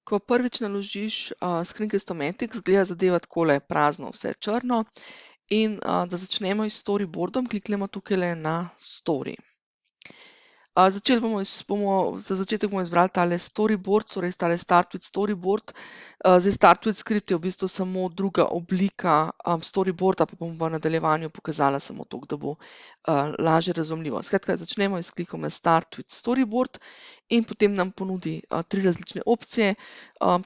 Ko prvič naložiš Screencast-O-Matic, izgleda zadeva takole prazno, vse črno. In da začnemo s storyboardom, kliknemo tukaj na story. Za začetek bomo izbrali tale storyboard, torej tale Start with Storyboard. Zdaj Start with Script je v bistvu samo druga oblika storyboarda, pa bom v nadaljevanju pokazala samo to, da bo lažje razumljivo. Skratka, začnemo s klikom na Start with Storyboard in potem nam ponudi 3 različne opcije.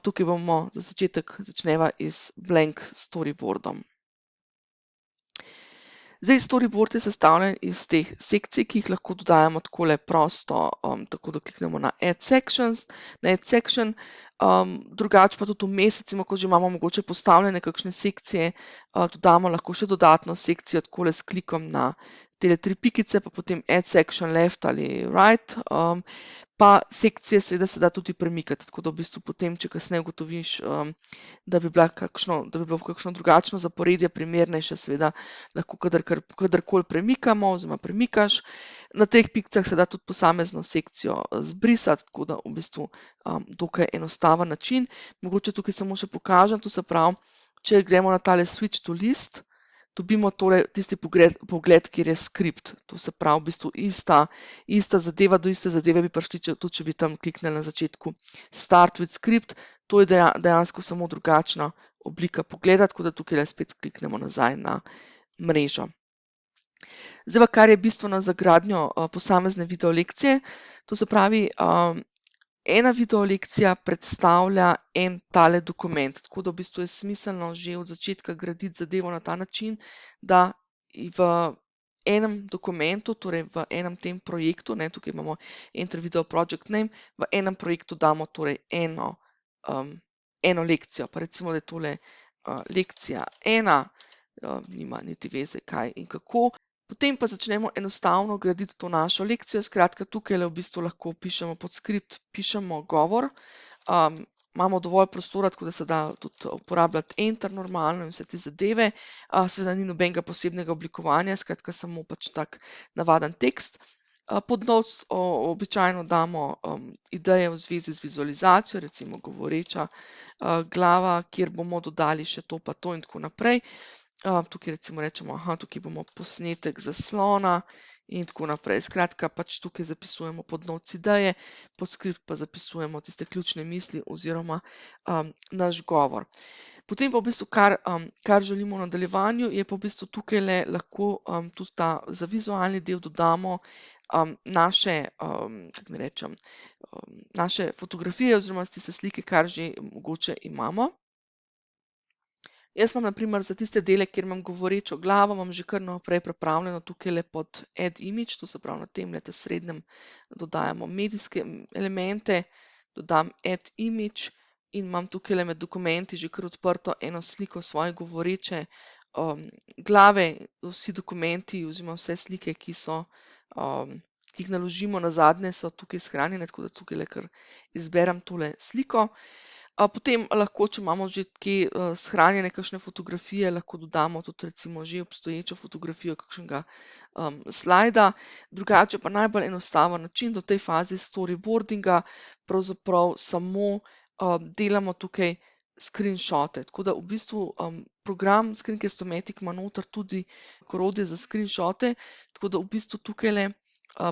Tukaj bomo za začetek začneva s blank storyboardom. Zdaj, storyboard je sestavljen iz teh sekcij, ki jih lahko dodajamo takole prosto, tako da kliknemo na Add Section. Drugače pa tudi vmes, recimo, ko že imamo mogoče postavljene kakšne sekcije, dodamo lahko še dodatno sekcijo takole s klikom na tele 3 pikice, pa potem Add Section Left ali Right. Pa sekcije seveda se da tudi premikati, tako da v bistvu potem, če kasneje ugotoviš, da bi bilo kakšno drugačno zaporedje primernejše, seveda lahko kadarkoli premikamo oziroma premikaš. Na teh pikicah se da tudi posamezno sekcijo zbrisati, tako da v bistvu dokaj enostaven način. Mogoče tukaj samo še pokažem, to se pravi, če gremo na tale Switch to List, dobimo torej tisti pogled, kjer je skript. To se pravi, v bistvu ista zadeva, do iste zadeve bi prišli, tudi če bi tam kliknili na začetku Start with Script. To je dejansko samo drugačna oblika pogleda, tako da tukaj spet kliknemo nazaj na mrežo. Zdaj pa, kar je bistveno za gradnjo posamezne video lekcije, to se pravi, ena video lekcija predstavlja en tale dokument, tako da v bistvu je smiselno že od začetka graditi zadevo na ta način, da v enem dokumentu, torej v enem tem projektu, tukaj imamo Enter Video Project Name, v enem projektu damo torej eno lekcijo, pa recimo, da je tole lekcija 1, nima niti veze kaj in kako. Potem pa začnemo enostavno graditi to našo lekcijo. Skratka, tukaj v bistvu lahko pišemo pod skript, pišemo govor. Imamo dovolj prostora, tako da se da tudi uporabljati Enter normalno in vse te zadeve. Seveda ni nobenega posebnega oblikovanja, skratka samo pač tak navaden tekst. Pod notes običajno damo ideje v zvezi z vizualizacijo, recimo govoreča glava, kjer bomo dodali še to pa to in tako naprej. Tukaj recimo rečemo, tukaj bomo posnetek zaslona in tako naprej. Skratka, pač tukaj zapisujemo pod notes ideje, pod skript pa zapisujemo tiste ključne misli oziroma naš govor. Potem pa v bistvu, kar želimo v nadaljevanju, je pa v bistvu tukaj lahko tudi za vizualni del dodamo naše fotografije oziroma tiste slike, kar že mogoče imamo. Jaz imam na primer za tiste dele, kjer imam govorečo glavo, imam že kar naprej pripravljeno tukaj pod Add Image, to se pravi na tem srednjem dodajamo medijske elemente, dodam Add Image in imam tukaj med dokumenti že kar odprto eno sliko svoje govoreče glave. Vsi dokumenti oziroma vse slike, ki jih naložimo nazadnje, so tukaj shranjene, tako da tukaj kar izberem tole sliko. Potem lahko, če imamo že kje shranjene kakšne fotografije, lahko dodamo tudi recimo že obstoječo fotografijo kakšnega slajda. Drugače pa najbolj enostaven način do tej fazi storyboardinga pravzaprav samo delamo tukaj screenshote. Tako da v bistvu program Screencast-O-Matic ima noter tudi orodje za screenshote, tako da v bistvu tukaj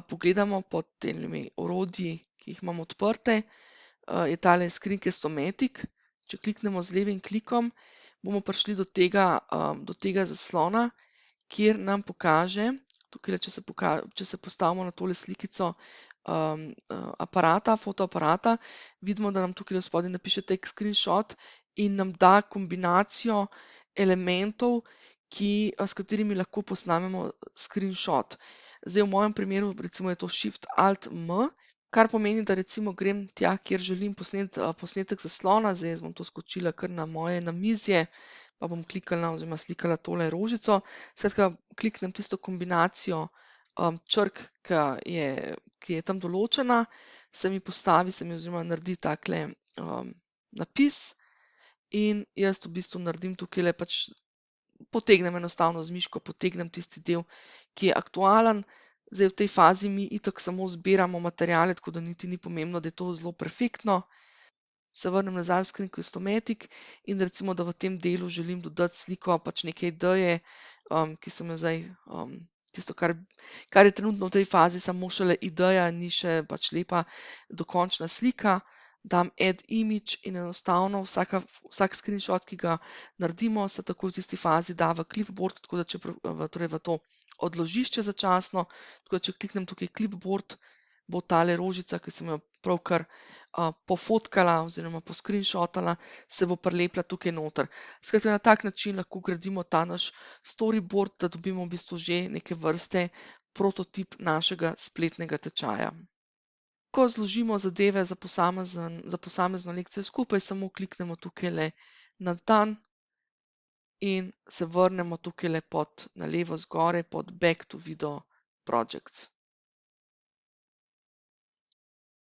pogledamo pod temi orodji, ki jih imamo odprte, je tale Screencast-O-Matic. Če kliknemo z levim klikom, bomo prišli do tega zaslona, kjer nam pokaže, tukaj, če se postavimo na tole slikico fotoaparata, vidimo, da nam tukaj spodaj napiše take screenshot in nam da kombinacijo elementov, s katerimi lahko posnamemo screenshot. Zdaj v mojem primeru recimo je to Shift-Alt-M, kar pomeni, da recimo grem tja, kjer želim posnetek zaslona. Zdaj jaz bom to skočila kar na moje namizje, pa bom klikala oziroma slikala tole rožico. Skratka, kliknem tisto kombinacijo črk, ki je tam določena, se mi postavi, oziroma naredi takle napis. in jaz v bistvu naredim tukajle pač potegnem enostavno z miško, potegnem tisti del, ki je aktualen. Zdaj v tej fazi mi itak samo zbiramo materiale, tako da niti ni pomembno, da je to zelo perfektno. Se vrnem nazaj v skrinko Istomatic in recimo, da v tem delu želim dodati sliko pač neke ideje, ki sem jo zdaj, tisto, kar je trenutno v tej fazi samo šele ideja, ni še pač lepa dokončna slika. Dam add image in enostavno vsak screenshot, ki ga naredimo, se takoj v tisti fazi da v clipboard, tako da če torej v to odložišče začasno, tako da če kliknem tukaj clipboard, bo tale rožica, ki sem jo pravkar pofotkala oziroma poskrinšotala, se bo prilepila tukaj noter. Skratka, na tak način lahko gradimo ta naš storyboard, da dobimo v bistvu že neke vrste prototip našega spletnega tečaja. Ko zložimo zadeve za posamezno lekcijo skupaj, samo kliknemo tukajle na dan in se vrnemo tukajle na levo zgoraj pod Back to Video Projects.